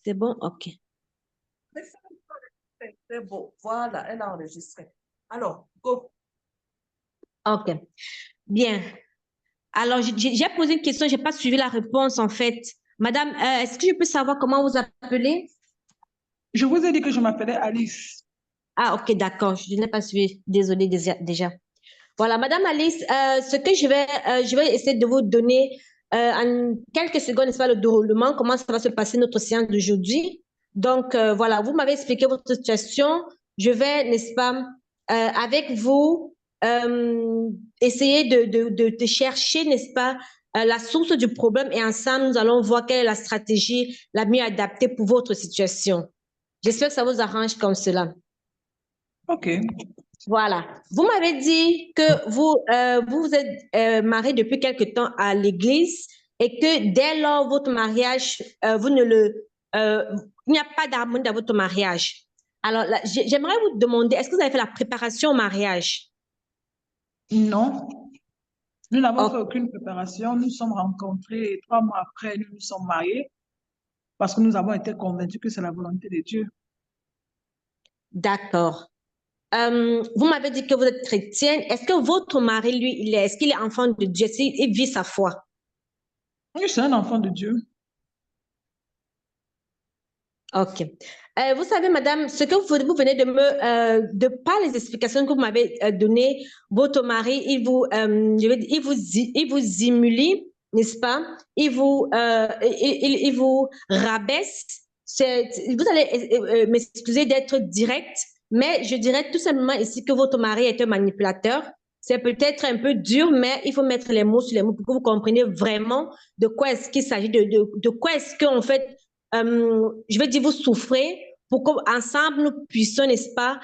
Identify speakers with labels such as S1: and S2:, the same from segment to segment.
S1: C'est bon? OK.
S2: C'est beau. Voilà, elle a enregistré. Alors, go.
S1: OK. Bien. Alors, j'ai posé une question, je n'ai pas suivi la réponse en fait. Madame, est-ce que je peux savoir comment vous appelez?
S3: Je vous ai dit que je m'appelais Alice.
S1: Ah, OK, d'accord. Je n'ai pas suivi. Désolée déjà. Voilà, Madame Alice, ce que je vais essayer de vous donner en quelques secondes, n'est-ce pas, le déroulement, comment ça va se passer notre séance d'aujourd'hui. Donc, voilà, vous m'avez expliqué votre situation. Je vais, n'est-ce pas, avec vous, essayer de chercher, n'est-ce pas, la source du problème et ensemble, nous allons voir quelle est la stratégie la mieux adaptée pour votre situation. J'espère que ça vous arrange comme cela.
S3: OK.
S1: Voilà. Vous m'avez dit que vous êtes marié depuis quelque temps à l'église et que dès lors votre mariage, il n'y a pas d'harmonie dans votre mariage. Alors, j'aimerais vous demander, est-ce que vous avez fait la préparation au mariage?
S3: Non, nous n'avons fait
S1: Oh,
S3: aucune préparation. Nous sommes rencontrés et 3 mois après, nous nous sommes mariés parce que nous avons été convaincus que c'est la volonté de Dieu.
S1: d'accord. Vous m'avez dit que vous êtes chrétienne. Est-ce que votre mari, lui, est-ce qu'il est enfant de Dieu? Est-ce qu'il vit sa foi?
S3: Oui, c'est un enfant de Dieu.
S1: OK. Vous savez, madame, ce que vous venez de par les explications que vous m'avez données, votre mari, il vous humilie, n'est-ce pas? Il vous rabaisse. Vous allez m'excuser d'être direct, mais je dirais tout simplement ici que votre mari est un manipulateur. C'est peut-être un peu dur, mais il faut mettre les mots sur les mots pour que vous compreniez vraiment de quoi est-ce qu'il s'agit, de quoi est-ce qu'en fait, je vais dire, vous souffrez pour qu'ensemble, nous puissions, n'est-ce pas,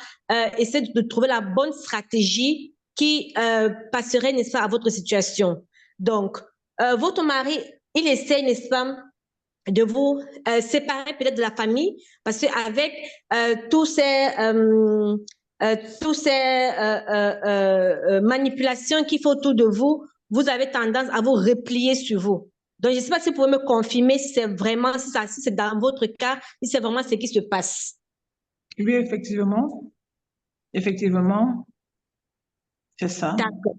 S1: essayer de trouver la bonne stratégie qui passerait, n'est-ce pas, à votre situation. Donc, votre mari, il essaie, n'est-ce pas, de vous séparer peut-être de la famille parce qu'avec tous ces manipulations qu'il faut autour de vous, vous avez tendance à vous replier sur vous. Donc, je ne sais pas si vous pouvez me confirmer si c'est vraiment, si c'est dans votre cas, si c'est vraiment ce qui se passe.
S3: Oui, effectivement. Effectivement, c'est ça.
S1: D'accord.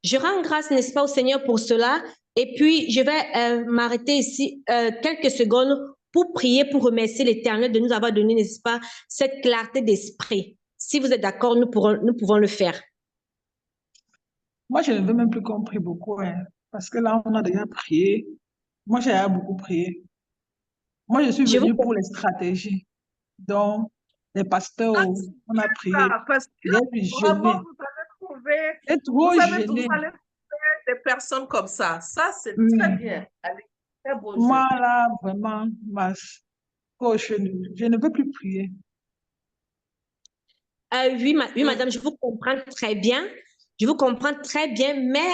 S1: Je rends grâce, n'est-ce pas, au Seigneur pour cela. Et puis, je vais m'arrêter ici quelques secondes pour prier, pour remercier l'Éternel de nous avoir donné, n'est-ce pas, cette clarté d'esprit. Si vous êtes d'accord, nous pouvons le faire.
S3: Moi, je ne veux même plus qu'on prie beaucoup, hein, parce que là, on a déjà prié. Moi, j'ai déjà beaucoup prié. Moi, je suis
S1: Je vous
S3: venue pour les stratégies. Donc, les pasteurs,
S2: Ah,
S3: on a prié.
S2: parce que
S3: J'ai dû
S2: vraiment,
S3: jeûner.
S2: vous allez trouver,
S3: J'ai trop
S2: vous
S3: jeûné.
S2: allez trouver des personnes comme ça. Ça, c'est très
S3: Oui.
S2: bien. Allez, très beau
S3: Moi,
S2: jeu.
S3: là, vraiment, oh, je ne veux plus prier.
S1: Oui, oui,
S2: Mm.
S1: madame, je vous comprends très bien. Je vous comprends très bien, mais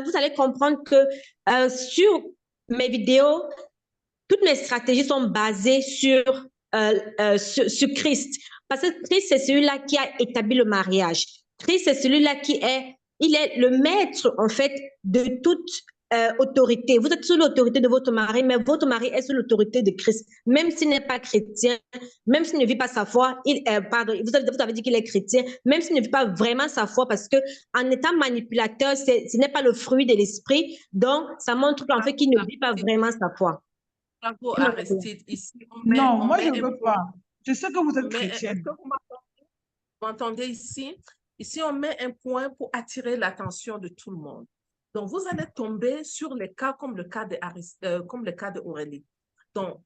S1: vous allez comprendre que sur mes vidéos, toutes mes stratégies sont basées sur Christ. Parce que Christ, c'est celui-là qui a établi le mariage. Christ, c'est celui-là il est le maître, en fait, de toute autorité. Vous êtes sous l'autorité de votre mari, mais votre mari est sous l'autorité de Christ. Même s'il n'est pas chrétien, même s'il ne vit pas sa foi, pardon, vous avez dit qu'il est chrétien, même s'il ne vit pas vraiment sa foi, parce que en étant manipulateur, ce n'est pas le fruit de l'esprit. Donc, ça montre qu'en fait, qu'il ne vit pas vraiment sa foi.
S2: Bravo, Aristide. Ici,
S3: Non,
S2: on
S3: moi, je
S2: met
S3: ne
S2: un
S3: veux
S2: point.
S3: pas. Je sais que vous êtes
S2: Est-ce
S3: chrétienne.
S2: que vous m'entendez ici? Ici, on met un point pour attirer l'attention de tout le monde. Donc, vous allez tomber sur les cas comme le cas comme le cas d'Aurélie. Donc,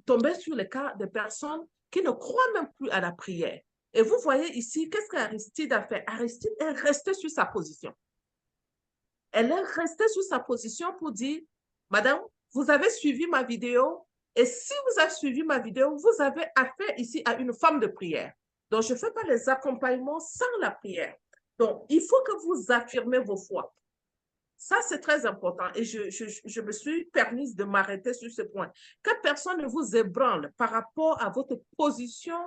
S2: tomber sur les cas de personnes qui ne croient même plus à la prière. Et vous voyez ici, qu'est-ce qu'Aristide a fait? Aristide est resté sur sa position. Elle est restée sur sa position pour dire, Madame, vous avez suivi ma vidéo et si vous avez suivi ma vidéo, vous avez affaire ici à une femme de prière. Donc, je ne fais pas les accompagnements sans la prière. Donc, il faut que vous affirmez vos foi. Ça, c'est très important et je me suis permise de m'arrêter sur ce point. Que personne ne vous ébranle par rapport à votre position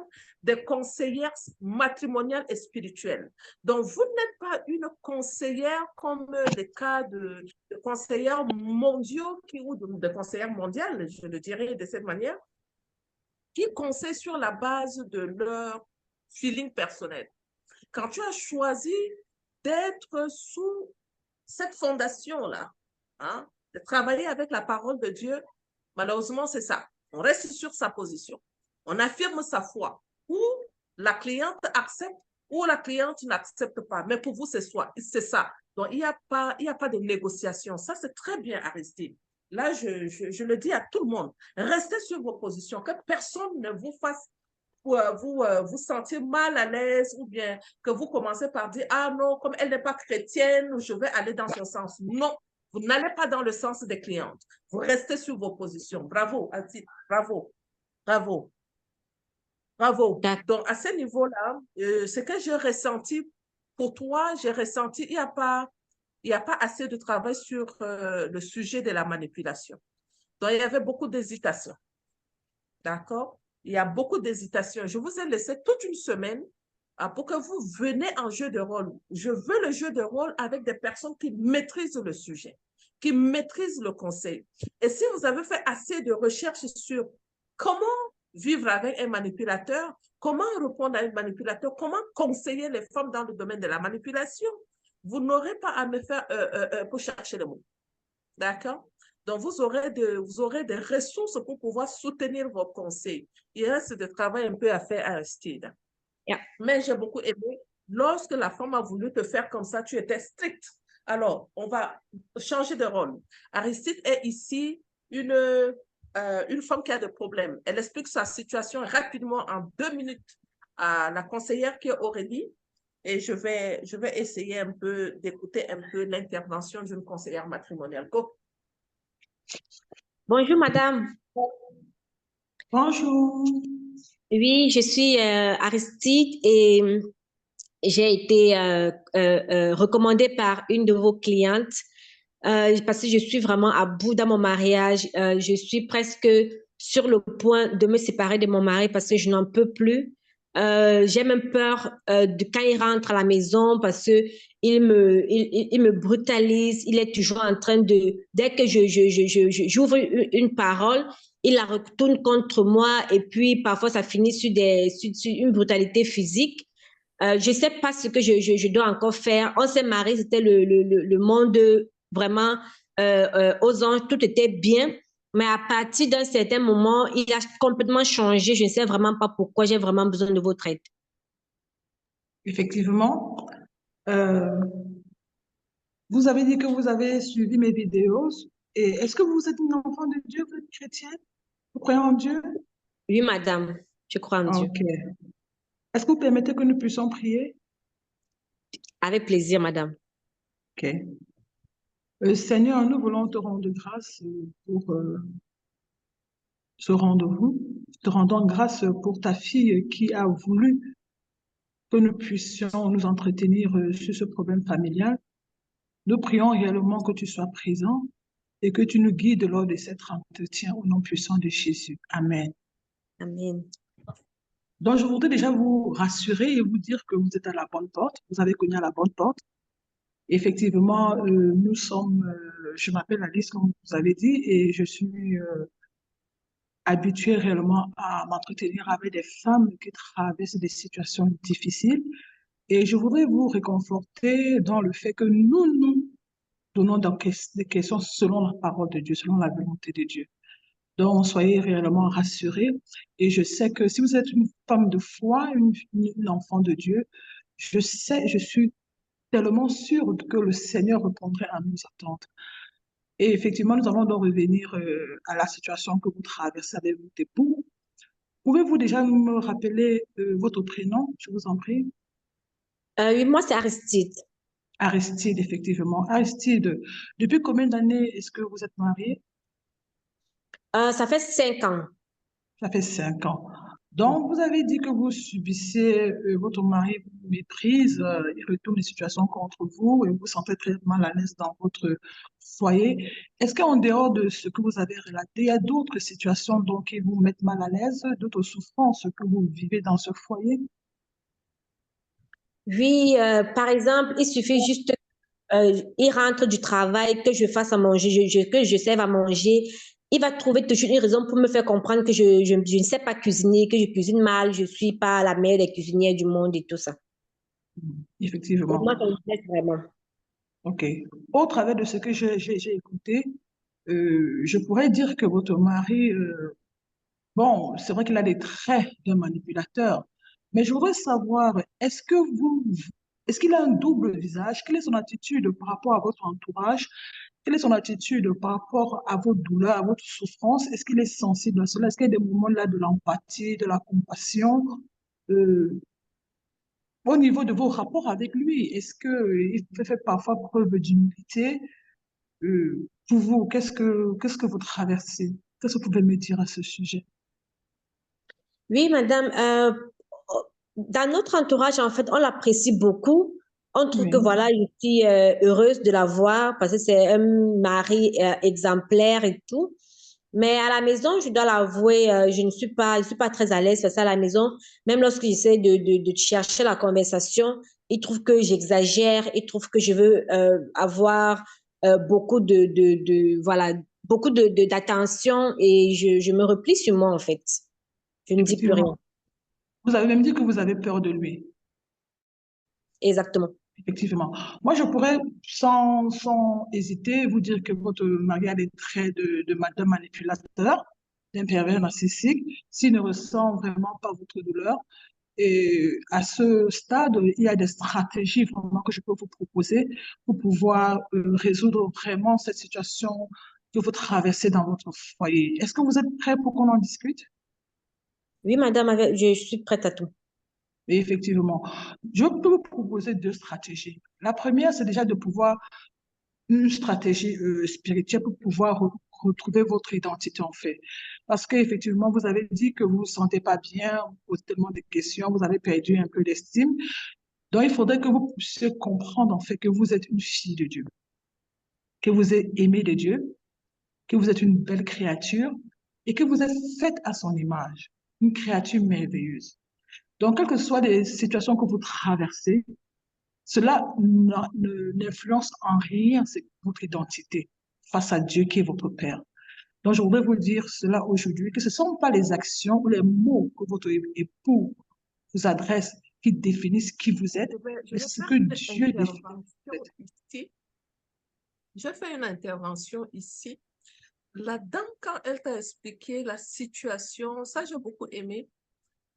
S2: de conseillère matrimoniale et spirituelle. Donc, vous n'êtes pas une conseillère comme les cas de conseillères mondiaux ou de conseillères mondiales, je le dirais de cette manière, qui conseillent sur la base de leur feeling personnel. Quand tu as choisi d'être sous cette fondation-là, hein, de travailler avec la parole de Dieu, malheureusement, c'est ça. On reste sur sa position. On affirme sa foi. Ou la cliente accepte ou la cliente n'accepte pas. Mais pour vous, c'est ça. Donc, il n'y a pas de négociation. Ça, c'est très bien, Aristide. Là, je le dis à tout le monde. Restez sur vos positions, que personne ne vous fasse vous sentir mal à l'aise ou bien que vous commencez par dire, ah non, comme elle n'est pas chrétienne, je vais aller dans son sens. Non, vous n'allez pas dans le sens des clientes. Vous restez sur vos positions. Bravo, Alti. Bravo. Bravo. Bravo. Donc, à ce niveau-là, ce que j'ai ressenti pour toi, j'ai ressenti, il n'y a pas assez de travail sur le sujet de la manipulation. Donc, il y avait beaucoup d'hésitation. D'accord? Il y a beaucoup d'hésitation. Je vous ai laissé toute une semaine pour que vous venez en jeu de rôle. Je veux le jeu de rôle avec des personnes qui maîtrisent le sujet, qui maîtrisent le conseil. Et si vous avez fait assez de recherches sur comment vivre avec un manipulateur, comment répondre à un manipulateur, comment conseiller les femmes dans le domaine de la manipulation, vous n'aurez pas à me faire pour chercher le mot. D'accord? Donc, vous aurez des ressources pour pouvoir soutenir vos conseils. Il reste de travail un peu à faire à Aristide.
S1: Yeah.
S2: Mais j'ai beaucoup aimé. Lorsque la femme a voulu te faire comme ça, tu étais stricte. Alors, on va changer de rôle. Aristide est ici une femme qui a des problèmes. Elle explique sa situation rapidement en 2 minutes à la conseillère qui est Aurélie. Et je vais essayer un peu d'écouter un peu l'intervention d'une conseillère matrimoniale. Go.
S1: Bonjour, madame.
S3: Bonjour.
S1: Oui, je suis Aristide et j'ai été recommandée par une de vos clientes parce que je suis vraiment à bout dans mon mariage. Je suis presque sur le point de me séparer de mon mari parce que je n'en peux plus. J'ai même peur de quand il rentre à la maison parce que il me brutalise. Il est toujours en train de, dès que j'ouvre une parole, il la retourne contre moi et puis parfois ça finit sur une brutalité physique. Je ne sais pas ce que je dois encore faire. On s'est mariés, c'était le monde vraiment aux anges, tout était bien. Mais à partir d'un certain moment, il a complètement changé. Je ne sais vraiment pas pourquoi. J'ai vraiment besoin de votre aide.
S3: Effectivement, euh, vous avez dit que vous avez suivi mes vidéos. Et est-ce que vous êtes une enfant de Dieu, vous êtes chrétienne? Vous croyez en Dieu?
S1: Oui, madame, je crois en Dieu.
S3: Ok. Est-ce que vous permettez que nous puissions prier?
S1: Avec plaisir, madame.
S3: Ok. Seigneur, nous voulons te rendre grâce pour ce rendez-vous. Te rendons grâce pour ta fille qui a voulu que nous puissions nous entretenir sur ce problème familial. Nous prions réellement que tu sois présent et que tu nous guides lors de cet entretien au nom puissant de Jésus. Amen.
S1: Amen.
S3: Donc, je voudrais déjà vous rassurer et vous dire que vous êtes à la bonne porte. Vous avez cogné à la bonne porte. Effectivement, je m'appelle Alice, comme vous avez dit, et je suis habituée réellement à m'entretenir avec des femmes qui traversent des situations difficiles. Et je voudrais vous réconforter dans le fait que nous donnons des questions selon la parole de Dieu, selon la volonté de Dieu. Donc, soyez réellement rassurés. Et je sais que si vous êtes une femme de foi, une enfant de Dieu, je suis tellement sûre que le Seigneur répondrait à nos attentes. Et effectivement, nous allons donc revenir à la situation que vous traversez avec votre époux. Pouvez-vous déjà me rappeler votre prénom, je vous en prie?
S1: Oui, moi, c'est Aristide.
S3: Aristide, effectivement. Aristide, depuis combien d'années est-ce que vous êtes marié?
S1: Ça fait 5 ans.
S3: Ça fait 5 ans. Donc, vous avez dit que vous subissez, votre mari vous méprise, il retourne les situations contre vous et vous vous sentez très mal à l'aise dans votre foyer. Est-ce qu'en dehors de ce que vous avez relaté, il y a d'autres situations donc, qui vous mettent mal à l'aise, d'autres souffrances que vous vivez dans ce foyer?
S1: Oui, par exemple, il suffit juste, il rentre du travail, que je fasse à manger, que je serve à manger. il va trouver toujours une raison pour me faire comprendre que je ne sais pas cuisiner, que je cuisine mal, je ne suis pas la meilleure des cuisinières du monde et tout ça. Donc,
S3: Effectivement.
S1: moi, ça me blesse vraiment.
S3: OK. Au travers de ce que j'ai écouté, je pourrais dire que votre mari, bon, c'est vrai qu'il a des traits d'un manipulateur, mais je voudrais savoir, est-ce qu'il a un double visage? Quelle est son attitude par rapport à votre entourage? Quelle est son attitude par rapport à vos douleurs, à votre souffrance? Est-ce qu'il est sensible à cela? Est-ce qu'il y a des moments là de l'empathie, de la compassion? Euh, Au niveau de vos rapports avec lui, est-ce que il fait parfois preuve d'humilité? Pour vous, qu'est-ce que vous traversez? Qu'est-ce que vous pouvez me dire à ce sujet?
S1: Oui, madame, dans notre entourage, en fait, on l'apprécie beaucoup. On trouve que
S3: Oui,
S1: voilà, je suis heureuse de la voir parce que c'est un mari exemplaire et tout. Mais à la maison, je dois l'avouer, je suis pas très à l'aise face à la maison. Même lorsque j'essaie de chercher la conversation, il trouve que j'exagère, il trouve que je veux avoir beaucoup voilà, beaucoup d'attention et je me replie sur moi, en fait. Je ne dis plus rien.
S3: effectivement. Vous avez même dit que vous avez peur de lui.
S1: Exactement.
S3: Effectivement. Moi, je pourrais, sans hésiter, vous dire que votre mari a des traits d'un manipulateur, d'un pervers narcissique, s'il ne ressent vraiment pas votre douleur. Et à ce stade, il y a des stratégies vraiment que je peux vous proposer pour pouvoir résoudre vraiment cette situation que vous traversez dans votre foyer. Est-ce que vous êtes prêt pour qu'on en discute?
S1: Oui, madame, je suis prête à tout.
S3: Et effectivement, je peux vous proposer deux stratégies. La première, c'est déjà de pouvoir une stratégie spirituelle pour pouvoir retrouver votre identité en fait. Parce qu'effectivement, vous avez dit que vous ne vous sentez pas bien, vous posez tellement de questions, vous avez perdu un peu d'estime. Donc, il faudrait que vous puissiez comprendre en fait que vous êtes une fille de Dieu, que vous êtes aimée de Dieu, que vous êtes une belle créature et que vous êtes faite à son image, une créature merveilleuse. Donc, quelles que soient les situations que vous traversez, cela n'influence en rien votre identité face à Dieu qui est votre Père. Donc, je voudrais vous dire cela aujourd'hui, que ce ne sont pas les actions ou les mots que votre époux vous adresse qui définissent qui vous êtes,
S2: Je
S3: mais
S2: vais
S3: c'est ce
S2: faire
S3: que
S2: une
S3: Dieu définit qui vous
S2: intervention
S3: êtes.
S2: ici. Je fais une intervention ici. Là-dedans, quand elle t'a expliqué la situation, ça j'ai beaucoup aimé.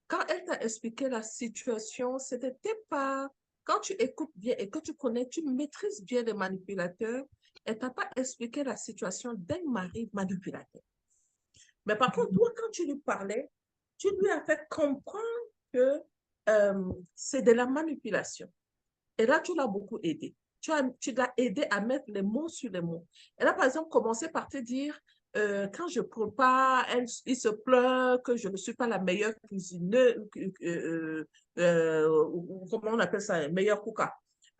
S2: Quand elle t'a expliqué la situation, c'était pas, quand tu écoutes bien et que tu connais, tu maîtrises bien les manipulateurs, elle t'a pas expliqué la situation d'un mari manipulateur. Mais par contre, toi, quand tu lui parlais, tu lui as fait comprendre que c'est de la manipulation. Et là, tu l'as beaucoup aidé. Tu l'as aidé à mettre les mots sur les mots. Elle a, par exemple, commencé par te dire, quand je prépare, il se plaint que je ne suis pas la meilleure cuisineuse, comment on appelle ça, meilleure cook.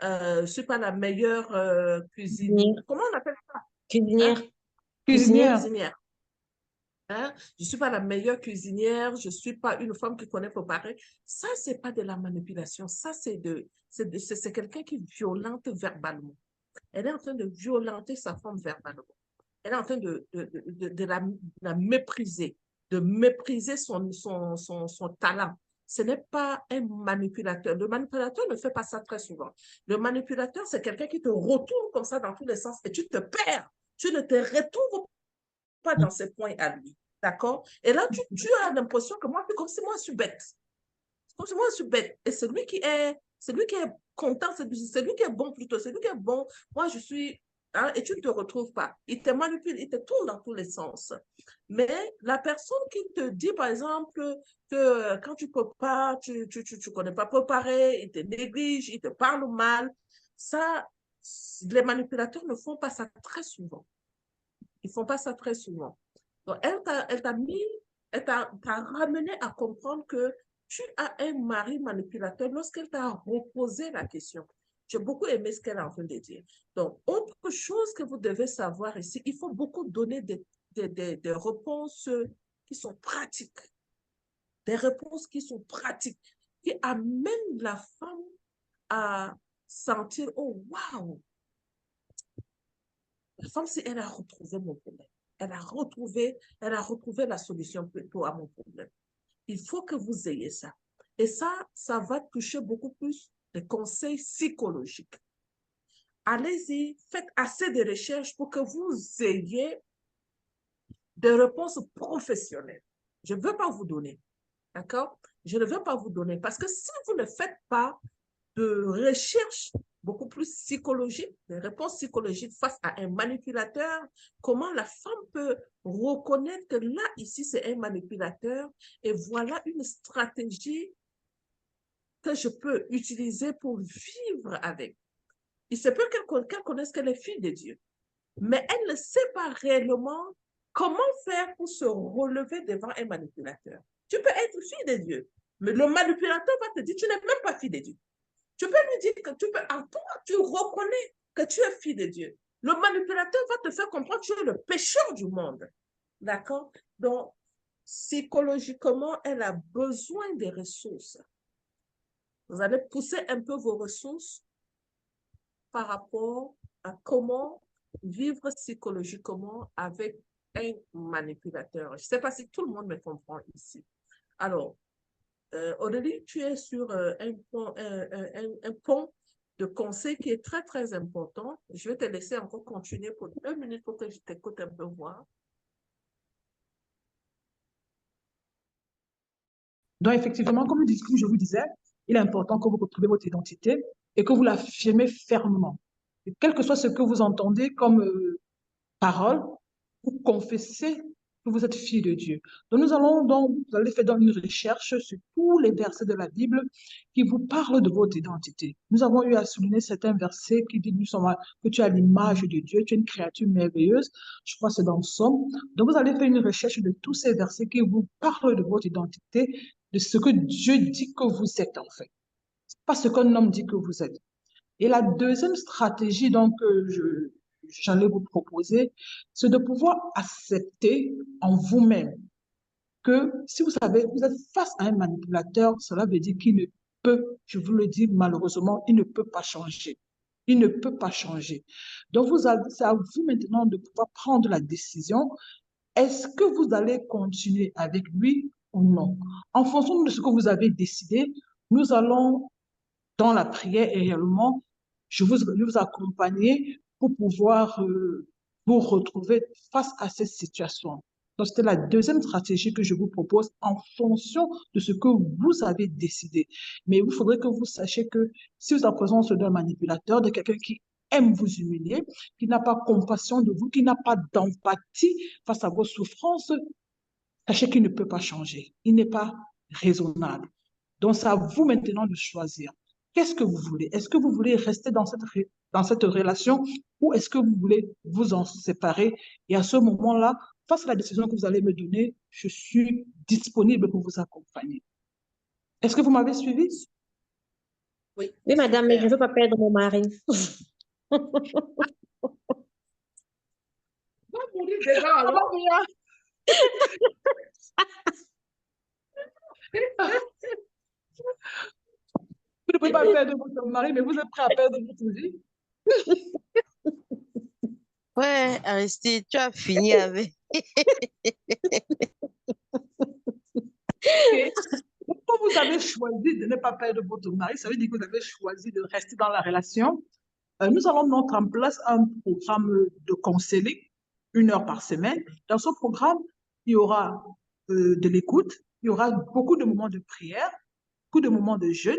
S2: Je ne suis pas la meilleure cuisine.
S1: Cuisinière,
S2: Comment on appelle ça? Hein?
S1: cuisinière, cuisinière.
S3: Cuisinière,
S2: Cuisinière. Hein? Je ne suis pas la meilleure cuisinière, je ne suis pas une femme qui connaît préparer. Ça, ce n'est pas de la manipulation. Ça, c'est quelqu'un qui violente verbalement. Elle est en train de violenter sa femme verbalement. Elle est en train de la mépriser, de mépriser son talent. Ce n'est pas un manipulateur. Le manipulateur ne fait pas ça très souvent. Le manipulateur, c'est quelqu'un qui te retourne comme ça dans tous les sens et tu te perds. Tu ne te retrouves pas dans ses points à lui. D'accord? Et là, tu as l'impression que moi, comme si moi, je suis bête. Comme si moi, je suis bête. Et c'est lui qui est content, c'est lui qui est bon plutôt, c'est lui qui est bon. Moi, je suis. Hein, et tu ne te retrouves pas. Il te manipule, il te tourne dans tous les sens. Mais la personne qui te dit, par exemple, que quand tu peux pas, tu connais pas préparer, il te néglige, il te parle mal, ça, les manipulateurs ne font pas ça très souvent. Ils font pas ça très souvent. Donc, elle t'a ramené à comprendre que tu as un mari manipulateur lorsqu'elle t'a reposé la question. J'ai beaucoup aimé ce qu'elle est en train de dire. Donc, autre chose que vous devez savoir ici, il faut beaucoup donner des réponses qui sont pratiques. Des réponses qui sont pratiques, qui amènent la femme à sentir, oh, waouh, la femme, si elle a retrouvé mon problème. elle a retrouvé la solution plutôt à mon problème. Il faut que vous ayez ça. Et ça va toucher beaucoup plus les conseils psychologiques. Allez-y, faites assez de recherches pour que vous ayez des réponses professionnelles. Je ne veux pas vous donner, d'accord? Je ne veux pas vous donner parce que si vous ne faites pas de recherche beaucoup plus psychologique, des réponses psychologiques face à un manipulateur, comment la femme peut reconnaître que là, ici, c'est un manipulateur et voilà une stratégie que je peux utiliser pour vivre avec. Il se peut qu'elle connaisse qu'elle est fille de Dieu, mais elle ne sait pas réellement comment faire pour se relever devant un manipulateur. Tu peux être fille de Dieu, mais le manipulateur va te dire, tu n'es même pas fille de Dieu. Tu peux lui dire que en toi, tu reconnais que tu es fille de Dieu. Le manipulateur va te faire comprendre que tu es le pécheur du monde. D'accord? Donc, psychologiquement, elle a besoin des ressources. Vous allez pousser un peu vos ressources par rapport à comment vivre psychologiquement avec un manipulateur. Je ne sais pas si tout le monde me comprend ici. Alors, Aurélie, tu es sur un pont de conseil qui est très, très important. Je vais te laisser encore continuer pour 2 minutes pour que je t'écoute un peu voir.
S3: Donc, effectivement, comme je vous disais, il est important que vous retrouviez votre identité et que vous l'affirmez fermement. Et quel que soit ce que vous entendez comme parole, vous confessez que vous êtes fille de Dieu. Donc, vous allez faire une recherche sur tous les versets de la Bible qui vous parlent de votre identité. Nous avons eu à souligner certains versets qui disent que tu as l'image de Dieu, tu es une créature merveilleuse. Je crois que c'est dans Somme. Donc, vous allez faire une recherche de tous ces versets qui vous parlent de votre identité, de ce que Dieu dit que vous êtes en fait. Pas ce qu'un homme dit que vous êtes. Et la deuxième stratégie, donc, j'allais vous proposer, c'est de pouvoir accepter en vous-même que si vous savez, vous êtes face à un manipulateur, cela veut dire qu'il ne peut, je vous le dis malheureusement, il ne peut pas changer. Il ne peut pas changer. Donc, c'est à vous maintenant de pouvoir prendre la décision. Est-ce que vous allez continuer avec lui ou non? En fonction de ce que vous avez décidé, nous allons dans la prière et réellement, je vous accompagner pour pouvoir vous retrouver face à cette situation. Donc, c'était la deuxième stratégie que je vous propose en fonction de ce que vous avez décidé. Mais il faudrait que vous sachiez que si vous êtes en présence d'un manipulateur, de quelqu'un qui aime vous humilier, qui n'a pas compassion de vous, qui n'a pas d'empathie face à vos souffrances, sachez qu'il ne peut pas changer. Il n'est pas raisonnable. Donc, c'est à vous maintenant de choisir. Qu'est-ce que vous voulez? Est-ce que vous voulez rester dans cette relation ou est-ce que vous voulez vous en séparer? Et à ce moment-là, face à la décision que vous allez me donner, je suis disponible pour vous accompagner. Est-ce que vous m'avez suivi?
S2: Oui,
S1: Oui, madame, mais je ne
S2: super.
S1: veux pas perdre mon mari.
S2: Va mourir dedans
S3: Ah bah,
S2: alors.
S3: bien. Vous ne pouvez pas perdre votre mari, mais vous êtes prêt à perdre votre vie.
S4: Ouais, Aristide, tu as fini avec.
S3: Ok. Donc, quand vous avez choisi de ne pas perdre votre mari, ça veut dire que vous avez choisi de rester dans la relation. Nous allons mettre en place un programme de counseling, 1 heure par semaine. Dans ce programme, il y aura de l'écoute, il y aura beaucoup de moments de prière, beaucoup de moments de jeûne,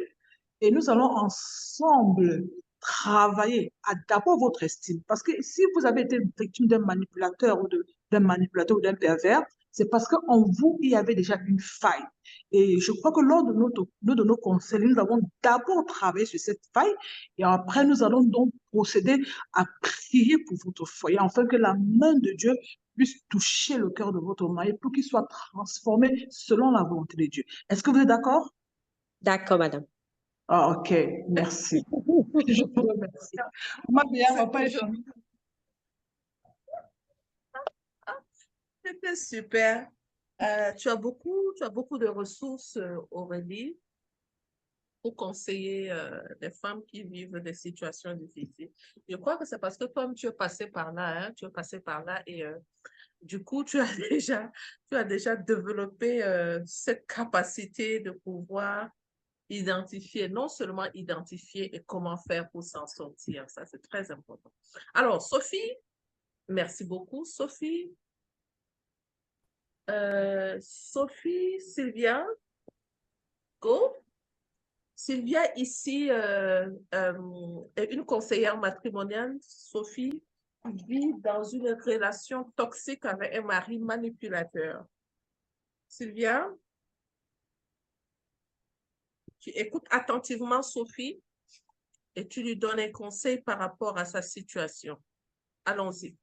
S3: et nous allons ensemble travailler à d'abord votre estime. Parce que si vous avez été victime d'un manipulateur ou d'un pervers, c'est parce qu'en vous, il y avait déjà une faille. Et je crois que lors de nos conseils, nous avons d'abord travaillé sur cette faille et après, nous allons donc procéder à prier pour votre foyer, afin que la main de Dieu puisse toucher le cœur de votre mari pour qu'il soit transformé selon la volonté de Dieu. Est-ce que vous êtes d'accord?
S1: D'accord, madame.
S3: Ah, ok, merci. Je vous remercie. Ma bien,
S2: C'est
S3: papa est
S2: toujours.
S3: fini.
S2: C'était super. Tu as beaucoup de ressources, Aurélie, pour conseiller les femmes qui vivent des situations difficiles. Je crois que c'est parce que comme tu es passé par là, hein, tu es passé par là et Du coup, tu as déjà développé cette capacité de pouvoir identifier, non seulement identifier et comment faire pour s'en sortir. Ça, c'est très important. Alors, Sophie, merci beaucoup, Sophie. Sophie, Sylvia, go. Sylvia, ici, est une conseillère matrimoniale. Sophie vit dans une relation toxique avec un mari manipulateur. Sylvia, tu écoutes attentivement Sophie et tu lui donnes un conseil par rapport à sa situation. Allons-y.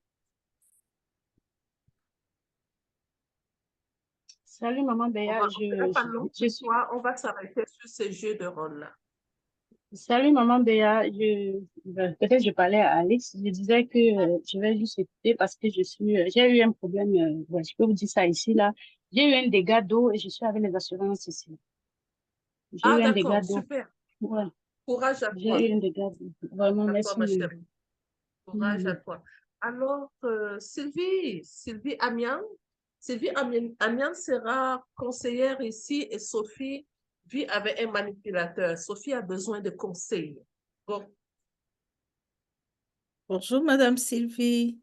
S5: Salut maman
S2: On
S5: Béa,
S2: va, on fera pas long
S5: je
S2: ce
S5: suis.
S2: soir, on va s'arrêter sur ces jeux de rôle-là.
S5: Salut maman Béa, peut-être je parlais à Alice, je disais que je vais juste écouter parce que j'ai eu un problème, ouais, je peux vous dire ça ici là, j'ai eu un dégât d'eau et je suis avec les assurances ici. J'ai
S2: Ah,
S5: eu un dégât
S2: d'accord,
S5: d'eau,
S2: super.
S5: ouais,
S2: Courage à
S5: j'ai
S2: toi.
S5: eu un dégât d'eau, vraiment
S2: À toi,
S5: merci
S2: ma
S5: maman.
S2: chérie. Courage à
S5: Mhm.
S2: toi. Alors, Sylvie Amian, Amian sera conseillère ici et Sophie vit avec un manipulateur. Sophie a besoin de conseils. Bon,
S6: Bonjour, Madame Sylvie.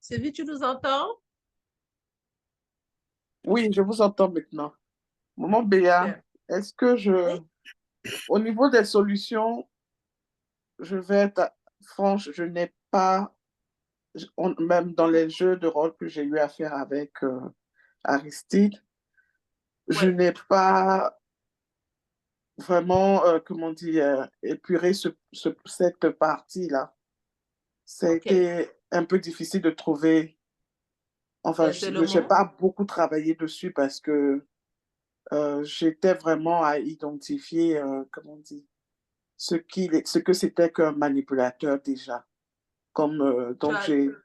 S2: Sylvie, tu nous entends?
S7: Oui, je vous entends maintenant. Maman Béa,
S2: Super.
S7: est-ce que
S2: Oui.
S7: au niveau des solutions, je vais être franche, je n'ai pas, même dans les jeux de rôle que j'ai eu à faire avec Aristide, je
S2: Ouais.
S7: n'ai pas vraiment, comment dire, épuré cette partie-là. Ça a
S2: OK.
S7: été un peu difficile de trouver, enfin,
S2: Les
S7: je n'ai
S2: éléments.
S7: pas beaucoup travaillé dessus parce que j'étais vraiment à identifier, comment on dit, ce que c'était qu'un manipulateur déjà. Comme,
S2: Tu
S7: donc,
S2: as eu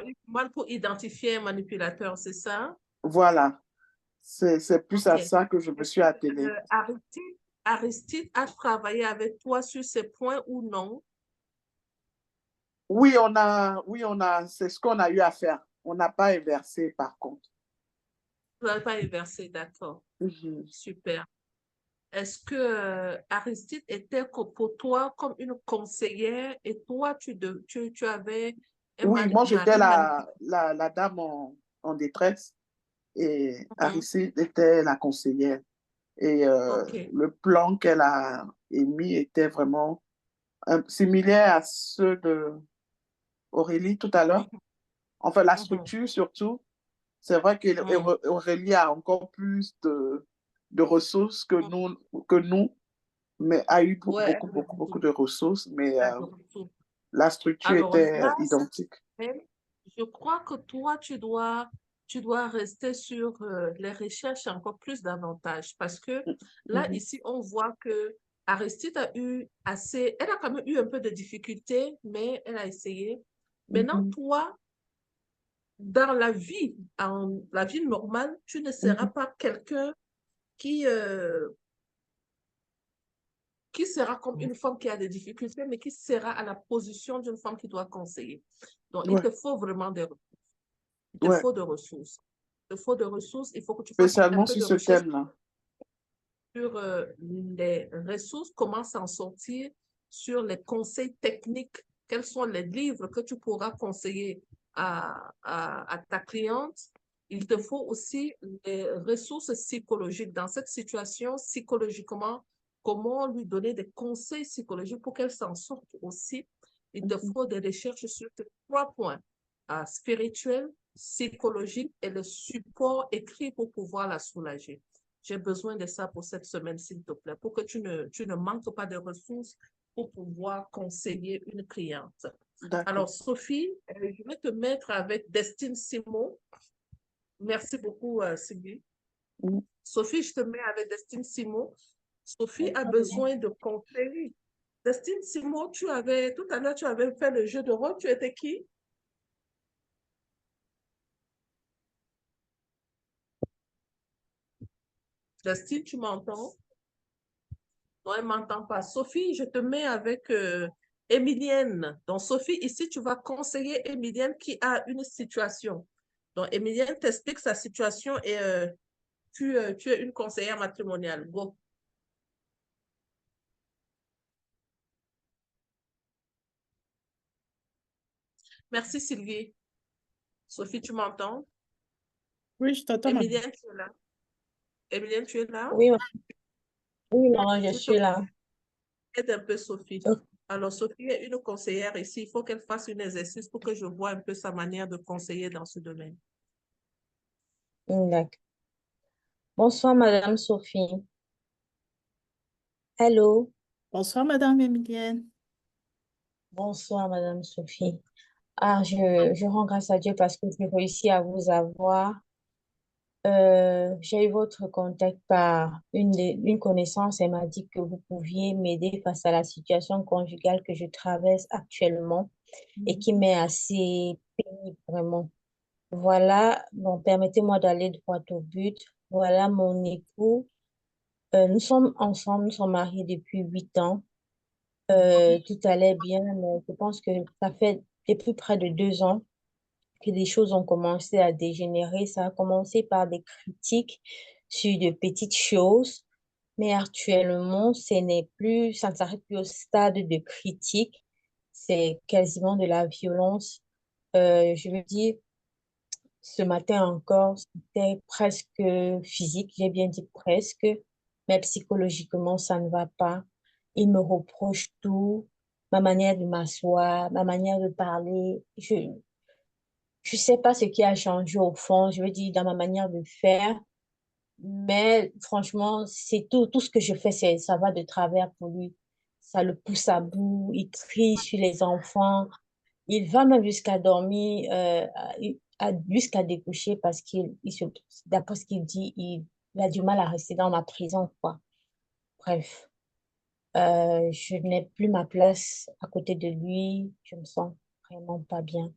S2: du mal pour identifier un manipulateur, c'est ça?
S7: voilà, c'est plus à
S2: OK.
S7: ça que je me
S2: Est-ce
S7: suis
S2: que
S7: attelée.
S2: Aristide a travaillé avec toi sur ces points ou non?
S7: Oui, c'est ce qu'on a eu à faire. On n'a pas inversé par contre.
S2: Vous n'avez pas inversé, d'accord.
S7: Mhm.
S2: Super. Est-ce que Aristide était pour toi comme une conseillère et toi, tu avais un
S7: Oui, moi, j'étais
S2: mari manipulateur?
S7: la dame en détresse et
S2: Mhm.
S7: Aristide était la conseillère. Et
S2: OK.
S7: le plan qu'elle a émis était vraiment similaire à ceux de Aurélie tout à l'heure.
S2: Mhm.
S7: Enfin, la
S2: Mhm.
S7: structure surtout. C'est vrai
S2: Mhm.
S7: qu'Aurélie a encore plus de ressources que nous, mais a eu
S2: Ouais,
S7: beaucoup de ressources, mais
S2: elle a de retour.
S7: la structure
S2: Alors
S7: était
S2: là,
S7: identique.
S2: je crois que toi, tu dois rester sur les recherches encore plus davantage parce que là,
S7: Mhm,
S2: ici, on voit que Aristide a eu elle a quand même eu un peu de difficultés, mais elle a essayé. Maintenant,
S7: mhm,
S2: toi, dans en la vie normale, tu ne seras
S7: mhm,
S2: pas quelqu'un qui, qui sera comme une femme qui a des difficultés, mais qui sera à la position d'une femme qui doit conseiller. Donc, il
S7: ouais,
S2: te faut vraiment il te
S7: ouais,
S2: faut des ressources. Il te faut des ressources, il faut que tu fasses un
S7: spécialement
S2: peu
S7: sur
S2: de
S7: ce
S2: recherche
S7: thème-là.
S2: sur les ressources, comment s'en sortir, sur les conseils techniques, quels sont les livres que tu pourras conseiller à ta cliente. Il te faut aussi les ressources psychologiques dans cette situation, psychologiquement, comment lui donner des conseils psychologiques pour qu'elle s'en sorte aussi. Il te
S7: Mhm,
S2: faut des recherches sur ces trois points, spirituel, psychologique et le support écrit pour pouvoir la soulager. J'ai besoin de ça pour cette semaine, s'il te plaît, pour que tu ne manques pas de ressources pour pouvoir conseiller une cliente.
S7: d'accord.
S2: Alors, Sophie, je vais te mettre avec Destine Simon. Merci beaucoup, Sylvie.
S7: Mhm.
S2: Sophie, je te mets avec Destine Simon. Sophie a besoin de conseils. Destine Simon, tout à l'heure, tu avais fait le jeu de rôle. Tu étais qui? Destine, tu m'entends? Non, elle ne m'entend pas. Sophie, je te mets avec Emilienne. Donc, Sophie, ici, tu vas conseiller Emilienne qui a une situation. Donc, Emilienne t'explique sa situation et tu es une conseillère matrimoniale. Go. Merci, Sylvie. Sophie, tu m'entends?
S6: Oui, je t'entends, maman.
S2: Emilienne, tu es là? Emilienne, tu es là?
S1: Oui, oui, maman, je
S2: S'il te
S1: suis là.
S2: aide un peu Sophie.
S1: Ok,
S2: Alors, Sophie est une conseillère ici. Il faut qu'elle fasse un exercice pour que je vois un peu sa manière de conseiller dans ce domaine.
S1: d'accord. Bonsoir, Madame Sophie. Hello.
S6: Bonsoir, Madame Emilienne.
S1: Bonsoir, Madame Sophie. Ah, je rends grâce à Dieu parce que j'ai réussi à vous avoir. J'ai eu votre contact par une connaissance. Elle m'a dit que vous pouviez m'aider face à la situation conjugale que je traverse actuellement et qui m'est assez pénible, vraiment. Voilà, bon, permettez-moi d'aller droit au but. Voilà mon époux. Nous sommes ensemble, nous sommes mariés depuis 8 ans. Tout allait bien, mais je pense que ça fait depuis près de 2 ans que les choses ont commencé à dégénérer. Ça a commencé par des critiques sur de petites choses, mais actuellement, ça ne s'arrête plus au stade de critique. C'est quasiment de la violence. Je veux dire, ce matin encore, c'était presque physique. J'ai bien dit presque, mais psychologiquement, ça ne va pas. Il me reproche tout, ma manière de m'asseoir, ma manière de parler. Je sais pas ce qui a changé au fond, je veux dire, dans ma manière de faire, mais franchement, c'est tout ce que je fais, ça va de travers pour lui. Ça le pousse à bout, il crie sur les enfants, il va même jusqu'à dormir, jusqu'à découcher parce d'après ce qu'il dit, il a du mal à rester dans ma prison, quoi. Bref, je n'ai plus ma place à côté de lui, je me sens vraiment pas bien.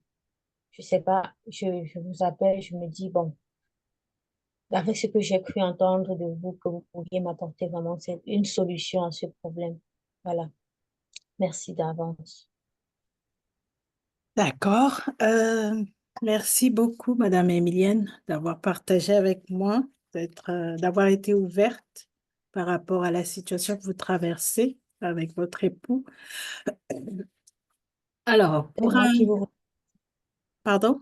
S1: Je sais pas, je vous appelle, je me dis, bon, avec ce que j'ai cru entendre de vous, que vous pouviez m'apporter vraiment une solution à ce problème. Voilà. Merci d'avance.
S6: D'accord. Merci beaucoup, Madame Emilienne, d'avoir partagé avec moi, d'avoir été ouverte par rapport à la situation que vous traversez avec votre époux. Alors,
S1: C'est moi qui vous,
S6: pardon?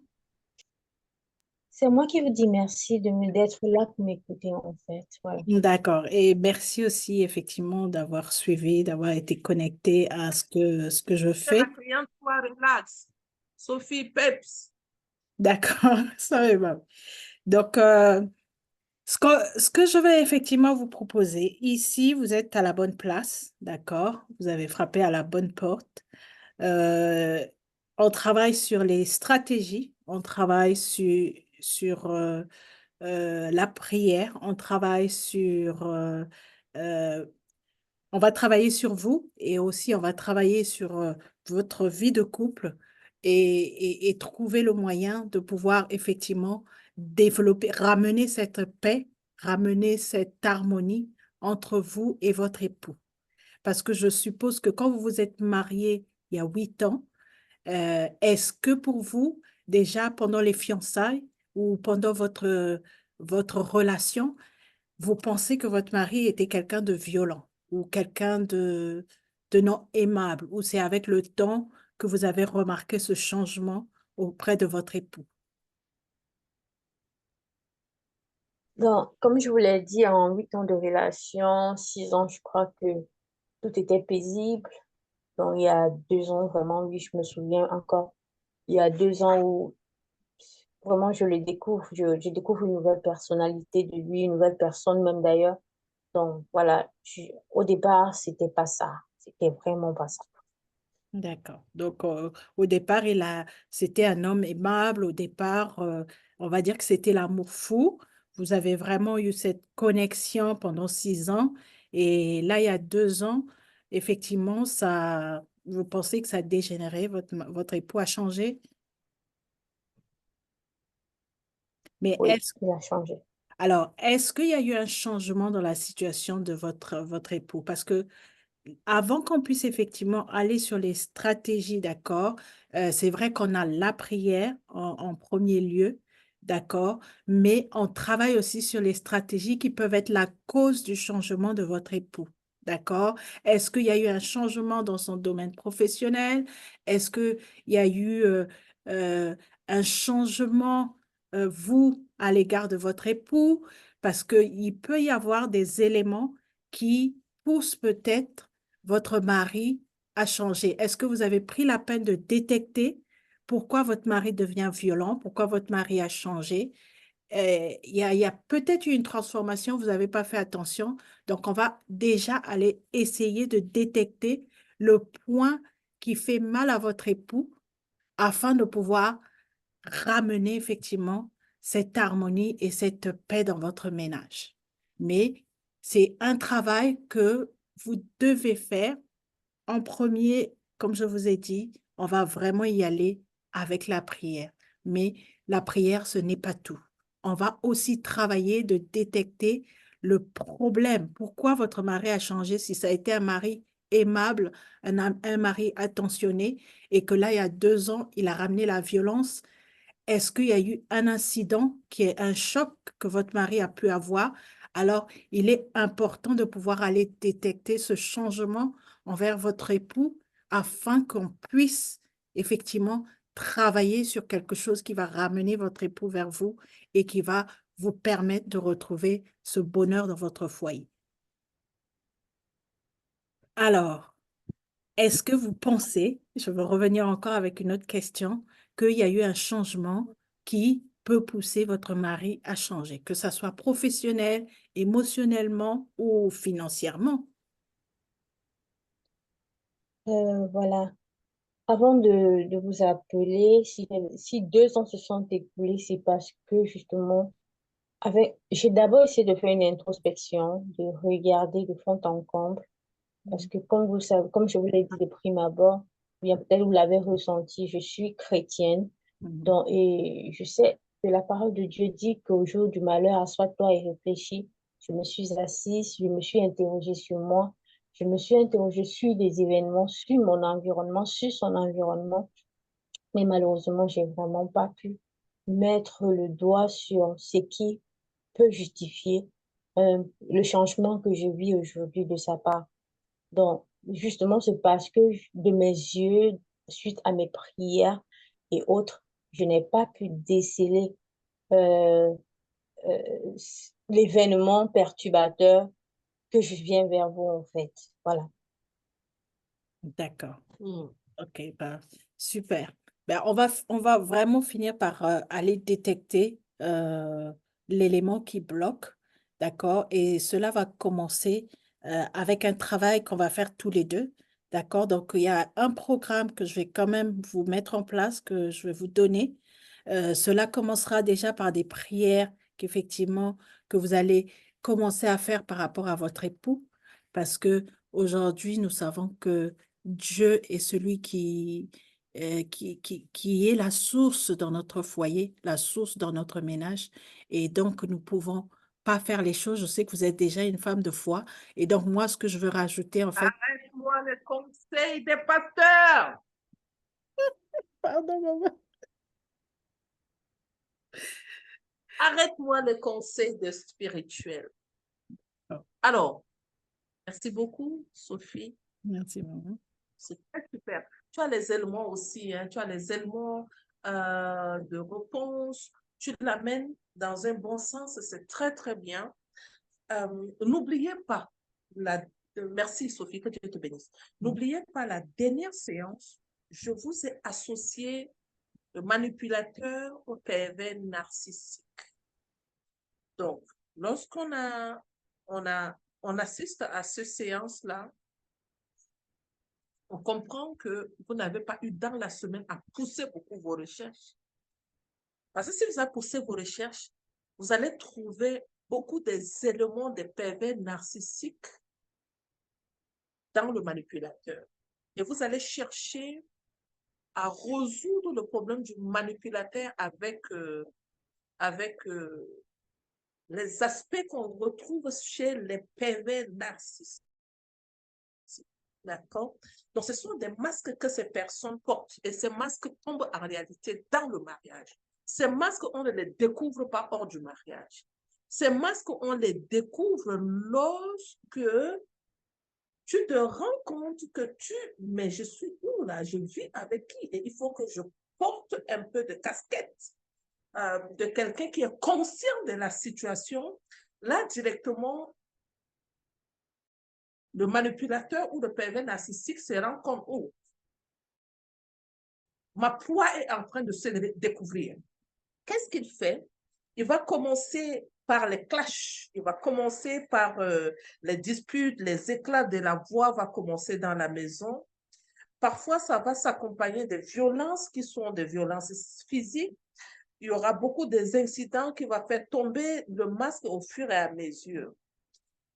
S1: c'est moi qui vous dis merci d'être là pour m'écouter, en fait. Voilà.
S6: D'accord. Et merci aussi, effectivement, d'avoir suivi, d'avoir été connecté à ce que je
S2: Que la
S6: fais.
S2: cliente soit relax. Sophie, peps.
S6: D'accord, ça va. Bon. Donc, ce que je vais effectivement vous proposer, ici, vous êtes à la bonne place, d'accord? Vous avez frappé à la bonne porte. Euh, on travaille sur les stratégies, on travaille sur la prière, on travaille euh, on va travailler sur vous et aussi on va travailler sur votre vie de couple et trouver le moyen de pouvoir effectivement développer, ramener cette paix, ramener cette harmonie entre vous et votre époux. Parce que je suppose que quand vous vous êtes mariés il y a 8 ans, est-ce que pour vous, déjà pendant les fiançailles ou pendant votre relation, vous pensez que votre mari était quelqu'un de violent ou quelqu'un de non aimable, ou c'est avec le temps que vous avez remarqué ce changement auprès de votre époux?
S1: Donc, comme je vous l'ai dit, en 8 ans de relation, 6 ans, je crois que tout était paisible. Donc, il y a 2 ans, vraiment, oui, je me souviens encore, il y a 2 ans où vraiment je le découvre, je découvre une nouvelle personnalité de lui, une nouvelle personne même d'ailleurs. Donc, voilà, au départ, c'était pas ça. C'était vraiment pas ça.
S6: D'accord. Donc, au départ, c'était un homme aimable. Au départ, on va dire que c'était l'amour fou. Vous avez vraiment eu cette connexion pendant 6 ans. Et là, il y a 2 ans, effectivement, vous pensez que ça a dégénéré, votre époux a changé. Mais
S1: Oui, il a changé.
S6: Alors, est-ce qu'il y a eu un changement dans la situation de votre époux? Parce que avant qu'on puisse effectivement aller sur les stratégies, d'accord, c'est vrai qu'on a la prière en premier lieu, d'accord, mais on travaille aussi sur les stratégies qui peuvent être la cause du changement de votre époux, d'accord? Est-ce qu'il y a eu un changement dans son domaine professionnel? Est-ce qu'il y a eu euh, un changement, vous, à l'égard de votre époux? Parce qu'il peut y avoir des éléments qui poussent peut-être votre mari a changé? Est-ce que vous avez pris la peine de détecter pourquoi votre mari devient violent, pourquoi votre mari a changé? Il y a peut-être eu une transformation, vous n'avez pas fait attention. Donc, on va déjà aller essayer de détecter le point qui fait mal à votre époux afin de pouvoir ramener effectivement cette harmonie et cette paix dans votre ménage. Mais c'est un travail que vous devez faire en premier, comme je vous ai dit, on va vraiment y aller avec la prière. Mais la prière, ce n'est pas tout. On va aussi travailler de détecter le problème. Pourquoi votre mari a changé si ça a été un mari aimable, un mari attentionné, et que là, il y a 2 ans, il a ramené la violence. Est-ce qu'il y a eu un incident qui est un choc que votre mari a pu avoir? Alors, il est important de pouvoir aller détecter ce changement envers votre époux afin qu'on puisse effectivement travailler sur quelque chose qui va ramener votre époux vers vous et qui va vous permettre de retrouver ce bonheur dans votre foyer. Alors, est-ce que vous pensez, je veux revenir encore avec une autre question, qu'il y a eu un changement qui peut pousser votre mari à changer, que ça soit professionnel, émotionnellement ou financièrement?
S1: Voilà. Avant de vous appeler, si 2 ans se sont écoulés, c'est parce que justement, j'ai d'abord essayé de faire une introspection, de regarder de fond en comble, parce que comme vous savez, comme je vous l'ai dit de prime abord, bien peut-être vous l'avez ressenti, je suis chrétienne,
S6: Mhm.
S1: donc, et je sais que la parole de Dieu dit qu'au jour du malheur, assois-toi et réfléchis. Je me suis assise, je me suis interrogée sur moi, je me suis interrogée sur des événements, sur mon environnement, sur son environnement, mais malheureusement, j'ai vraiment pas pu mettre le doigt sur ce qui peut justifier le changement que je vis aujourd'hui de sa part. Donc, justement, c'est parce que de mes yeux, suite à mes prières et autres, je n'ai pas pu déceler euh, l'événement perturbateur que je viens vers vous, en fait. Voilà.
S6: D'accord.
S2: Hmm.
S6: OK, ben, super. Ben, on va vraiment finir par aller détecter l'élément qui bloque, d'accord? Et cela va commencer avec un travail qu'on va faire tous les deux, d'accord? Donc, il y a un programme que je vais quand même vous mettre en place, que je vais vous donner. Cela commencera déjà par des prières qu'effectivement, que vous allez commencer à faire par rapport à votre époux, parce que aujourd'hui, nous savons que Dieu est celui qui est la source dans notre foyer, la source dans notre ménage. Et donc, nous ne pouvons pas faire les choses. Je sais que vous êtes déjà une femme de foi. Et donc, moi, ce que je veux rajouter, en fait...
S2: Arrête-moi le conseil des pasteurs.
S6: Pardon, maman.
S2: Arrête-moi le conseil des spirituels.
S6: Oh,
S2: Alors, merci beaucoup, Sophie.
S6: merci, maman.
S2: C'est très super. Tu as les éléments aussi, hein. Tu as les éléments de réponse. Tu l'amènes dans un bon sens. C'est très, très bien. N'oubliez pas, merci Sophie, que Dieu te bénisse. N'oubliez pas la dernière séance, je vous ai associé le manipulateur au pervers narcissique. Donc, lorsqu'on on assiste à cette séance-là, on comprend que vous n'avez pas eu dans la semaine à pousser beaucoup vos recherches. Parce que si vous avez poussé vos recherches, vous allez trouver beaucoup des éléments des pervers narcissiques dans le manipulateur. Et vous allez chercher à résoudre le problème du manipulateur avec les aspects qu'on retrouve chez les pervers narcissiques. D'accord? Donc, ce sont des masques que ces personnes portent et ces masques tombent en réalité dans le mariage. Ces masques, on ne les découvre pas hors du mariage. Ces masques, on les découvre lorsque tu te rends compte que mais je suis où là? Je vis avec qui? Et il faut que je porte un peu de casquette de quelqu'un qui est conscient de la situation. Là, directement, le manipulateur ou le pervers narcissique se rend compte, oh, ma proie est en train de se découvrir. Qu'est-ce qu'il fait? Il va commencer par les clashs, il va commencer par les disputes, les éclats de la voix va commencer dans la maison. Parfois, ça va s'accompagner de violences qui sont des violences physiques. Il y aura beaucoup d'incidents qui vont faire tomber le masque au fur et à mesure.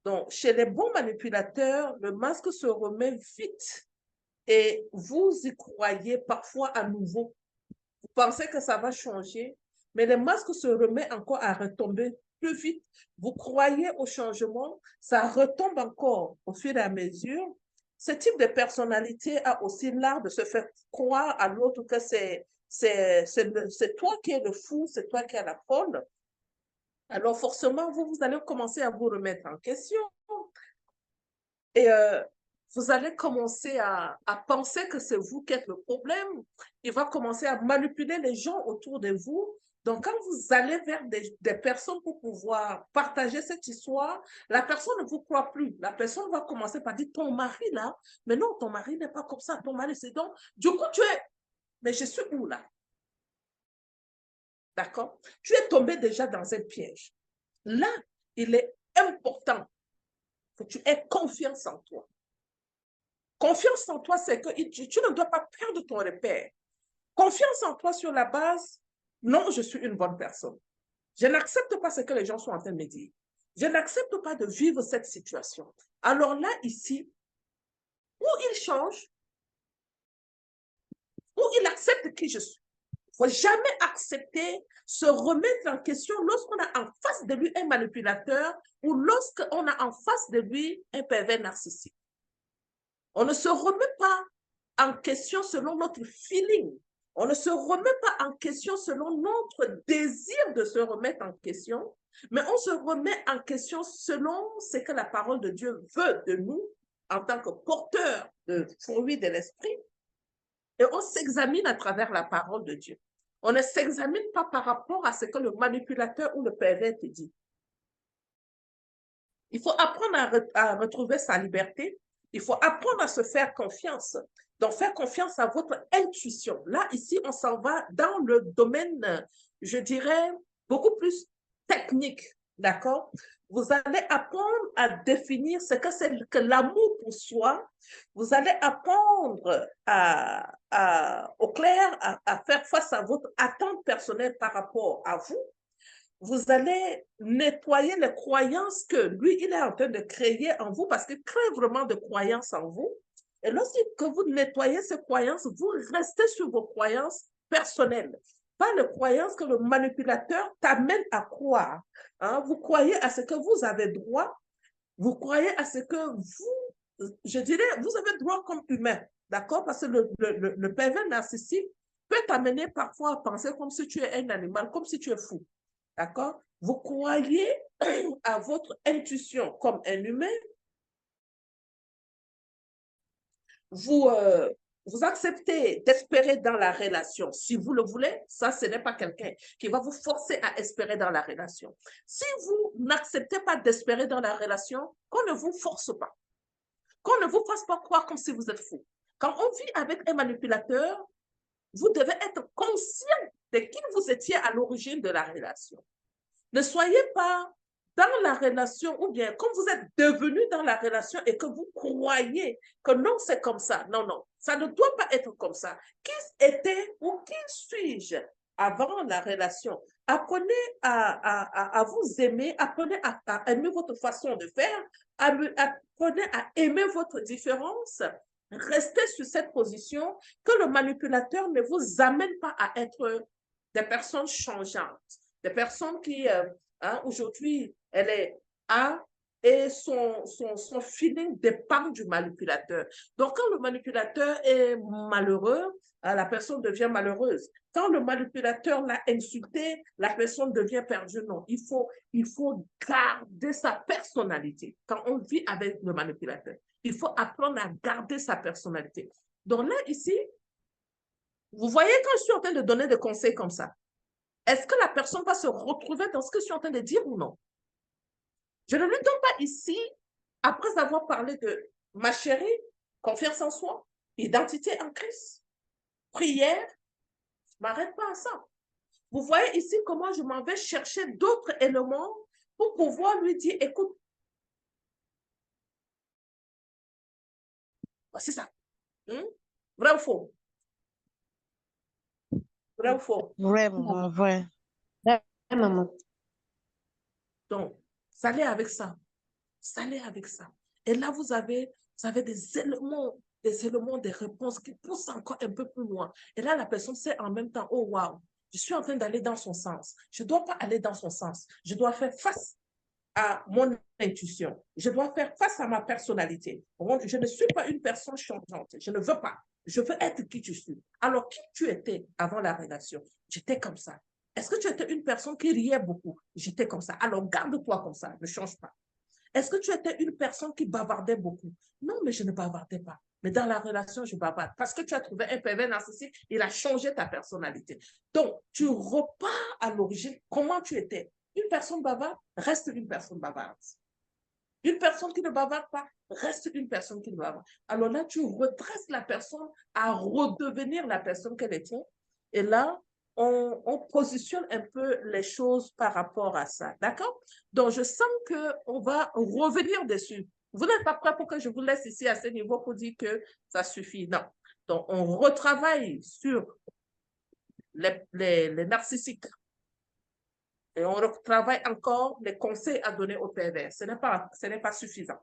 S2: Donc, chez les bons manipulateurs, le masque se remet vite et vous y croyez parfois à nouveau. Vous pensez que ça va changer, mais le masque se remet encore à retomber plus vite. Vous croyez au changement, ça retombe encore au fur et à mesure. Ce type de personnalité a aussi l'art de se faire croire à l'autre que c'est toi qui es le fou, c'est toi qui es la folle. Alors forcément, vous allez commencer à vous remettre en question. Et vous allez commencer à penser que c'est vous qui êtes le problème. Il va commencer à manipuler les gens autour de vous. Donc, quand vous allez vers des personnes pour pouvoir partager cette histoire, la personne ne vous croit plus. La personne va commencer par dire, ton mari là, mais non, ton mari n'est pas comme ça, ton mari c'est donc. Du coup, mais je suis où là? D'accord? Tu es tombé déjà dans un piège. Là, il est important que tu aies confiance en toi. Confiance en toi, c'est que tu ne dois pas perdre ton repère. Confiance en toi sur la base, non, je suis une bonne personne. Je n'accepte pas ce que les gens sont en train de me dire. Je n'accepte pas de vivre cette situation. Alors là, ici, ou il change, ou il accepte qui je suis. Il ne faut jamais accepter, se remettre en question lorsqu'on a en face de lui un manipulateur ou lorsqu'on a en face de lui un pervers narcissique. On ne se remet pas en question selon notre feeling. On ne se remet pas en question selon notre désir de se remettre en question, mais on se remet en question selon ce que la parole de Dieu veut de nous en tant que porteurs de fruits de l'esprit. Et on s'examine à travers la parole de Dieu. On ne s'examine pas par rapport à ce que le manipulateur ou le pervers te dit. Il faut apprendre à retrouver sa liberté. Il faut apprendre à se faire confiance. Donc, faire confiance à votre intuition. Là, ici, on s'en va dans le domaine, je dirais, beaucoup plus technique. D'accord? Vous allez apprendre à définir ce que c'est que l'amour pour soi. Vous allez apprendre au clair à faire face à votre attente personnelle par rapport à vous. Vous allez nettoyer les croyances que lui, il est en train de créer en vous parce qu'il crée vraiment de croyances en vous. Et lorsque vous nettoyez ces croyances, vous restez sur vos croyances personnelles, pas les croyances que le manipulateur t'amène à croire. Hein? Vous croyez à ce que vous avez droit, vous croyez à ce que vous, je dirais, vous avez droit comme humain, d'accord? Parce que le pervers narcissique peut t'amener parfois à penser comme si tu es un animal, comme si tu es fou. D'accord? Vous croyez à votre intuition comme un humain. Vous acceptez d'espérer dans la relation. Si vous le voulez, ça, ce n'est pas quelqu'un qui va vous forcer à espérer dans la relation. Si vous n'acceptez pas d'espérer dans la relation, qu'on ne vous force pas. Qu'on ne vous fasse pas croire comme si vous êtes fou. Quand on vit avec un manipulateur, vous devez être conscient de qui vous étiez à l'origine de la relation. Ne soyez pas dans la relation ou bien quand vous êtes devenu dans la relation et que vous croyez que non, c'est comme ça. Non, non, ça ne doit pas être comme ça. Qui était ou qui suis-je avant la relation? Apprenez à vous aimer, apprenez à aimer votre façon de faire, apprenez à aimer votre différence. Restez sur cette position que le manipulateur ne vous amène pas à être des personnes changeantes. Des personnes qui Hein? Aujourd'hui, elle est A et son feeling dépend du manipulateur. Donc, quand le manipulateur est malheureux, la personne devient malheureuse. Quand le manipulateur l'a insulté, la personne devient perdue. Non, il faut garder sa personnalité. Quand on vit avec le manipulateur, il faut apprendre à garder sa personnalité. Donc là, ici, vous voyez quand je suis en train de donner des conseils comme ça, est-ce que la personne va se retrouver dans ce que je suis en train de dire ou non? Je ne lui donne pas ici, après avoir parlé de ma chérie, confiance en soi, identité en Christ, prière, je ne m'arrête pas à ça. Vous voyez ici comment je m'en vais chercher d'autres éléments pour pouvoir lui dire, écoute, c'est ça. Vrai ou faux? Vrai ou faux?
S4: Vraiment, vrai.
S1: Maman.
S2: Donc, salez avec ça. Salez avec ça. Et là, vous avez des éléments, des réponses qui poussent encore un peu plus loin. Et là, la personne sait en même temps, oh, waouh, je suis en train d'aller dans son sens. Je ne dois pas aller dans son sens. Je dois faire face à mon intuition. Je dois faire face à ma personnalité. Je ne suis pas une personne changeante. Je ne veux pas. Je veux être qui tu suis. Alors, qui tu étais avant la relation? J'étais comme ça. Est-ce que tu étais une personne qui riait beaucoup? J'étais comme ça. Alors, garde-toi comme ça. Ne change pas. Est-ce que tu étais une personne qui bavardait beaucoup? Non, mais je ne bavardais pas. Mais dans la relation, je bavarde. Parce que tu as trouvé un pervers narcissique, il a changé ta personnalité. Donc, tu repars à l'origine. Comment tu étais? Une personne bavarde reste une personne bavarde. Une personne qui ne bavarde pas reste une personne qui ne bavarde. Alors là, tu redresses la personne à redevenir la personne qu'elle était. Et là, on positionne un peu les choses par rapport à ça. D'accord? Donc, je sens qu'on va revenir dessus. Vous n'êtes pas prêt pour que je vous laisse ici à ce niveau pour dire que ça suffit. Non. Donc, on retravaille sur les narcissiques. Et on retravaille encore les conseils à donner au pervers. Ce n'est pas suffisant.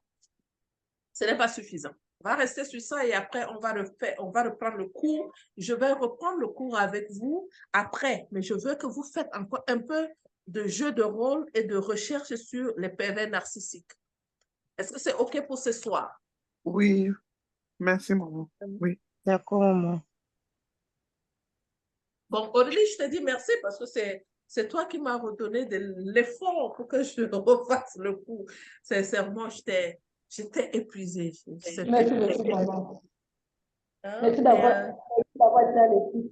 S2: Ce n'est pas suffisant. On va rester sur ça et après, on va reprendre le cours. Je vais reprendre le cours avec vous après, mais je veux que vous faites encore un peu de jeu de rôle et de recherche sur les pervers narcissiques. Est-ce que c'est OK pour ce soir?
S7: Oui, merci, maman. Oui.
S4: D'accord, maman.
S2: Bon, Aurélie, je te dis merci parce que c'est toi qui m'as redonné de l'effort pour que je refasse le cours. Sincèrement, j'étais épuisée.
S1: Merci beaucoup, maman.
S2: Hein,
S1: Merci d'avoir été à l'écoute.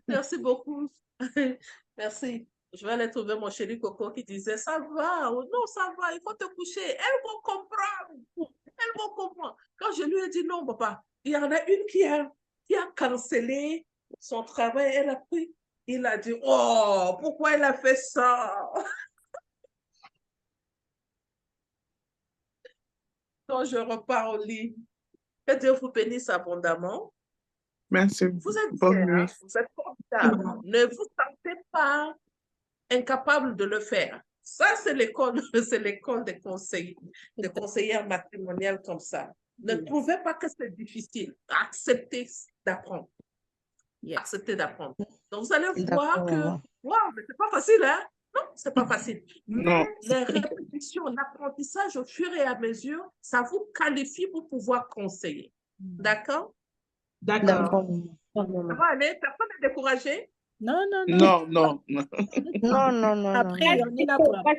S2: Merci beaucoup. Merci. Je vais aller trouver mon chéri Coco qui disait ça va, ou non, ça va, il faut te coucher. Elles vont comprendre. Elles vont comprendre. Quand je lui ai dit non, papa, il y en a une qui a cancellé son travail. Elle a pris. Il a dit, oh, pourquoi elle a fait ça? Quand je repars au lit, que Dieu vous bénisse abondamment.
S7: Merci.
S2: Vous êtes
S7: Bonne
S2: bien, hein?
S7: nuit.
S2: Vous êtes formidable. Ne vous sentez pas incapable de le faire. Ça, c'est l'école des conseillères matrimoniales comme ça. Ne trouvez pas que c'est difficile. Acceptez d'apprendre. Acceptez d'apprendre. Donc, vous allez voir que, wow, mais c'est pas facile, hein? Non, c'est pas facile. Mais les répétitions, l'apprentissage au fur et à mesure, ça vous qualifie pour pouvoir conseiller. D'accord?
S3: D'accord.
S2: Ça va aller? Personne n'est découragé?
S6: Non, non, non.
S7: Non, non, non.
S4: Non, non, non,
S6: Après,
S4: non.
S6: on est là pour apprendre.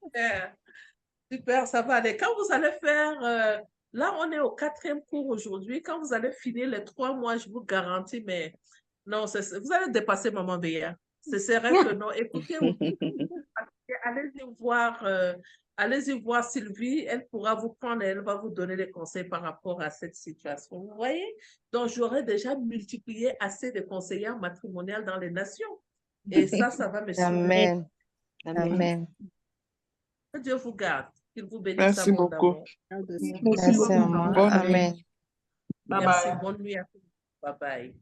S2: Super, super, ça va aller. Quand vous allez faire, là, on est au 4e cours aujourd'hui. Quand vous allez finir les 3 mois, je vous garantis, mais non, vous allez dépasser Maman Béa. C'est vrai que non. Écoutez-vous. Allez-y voir Sylvie, elle pourra vous prendre, elle va vous donner des conseils par rapport à cette situation. Vous voyez? Donc, j'aurais déjà multiplié assez de conseillères matrimoniales dans les nations. Et ça va me suivre.
S4: Amen. Amen.
S2: Que Dieu vous garde, qu'il vous bénisse
S7: Merci beaucoup.
S2: abondamment.
S4: Merci, maman.
S7: Bonne nuit.
S4: Amen.
S3: Bye
S2: Merci,
S3: bye.
S2: bonne nuit à tous. Bye bye.